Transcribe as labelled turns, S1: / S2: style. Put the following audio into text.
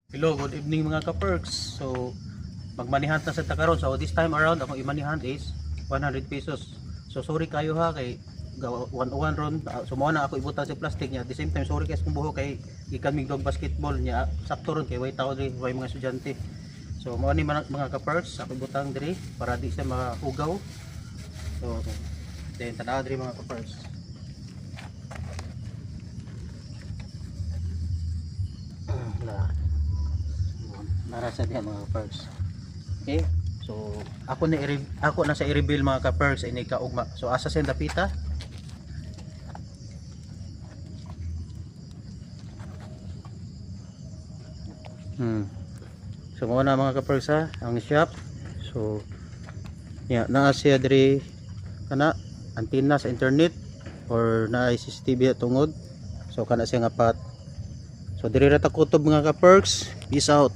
S1: Hello, good evening mga ka-perks. So, magmanihan na sa takaron. So, this time around, akong imanihan is 100 pesos. So, sorry kayo ha, kay 101 ron. So, muna ako ibutang sa plastic niya. At the same time, sorry kayo sa buho kay ikan mig dog basketball niya. Sakto ron kay way tao rin, way mga estudyante. So, muna ni mga ka-perks, ako ibutang diri para di siya mahugaw. So, then tanaw diri mga ka-perks. Narasa diha mga ka-perks. Okay? So, ako na sa i-reveal mga ka-perks ini kaugma. So, asa sa dapita? So, muna mga ka-perks ha, ang shop. So, yeah, naa siya diri kana antenna sa internet or na CCTV tungod. So, kana siya nga pat. So, diri ra ta kutob mga ka-perks. Peace out.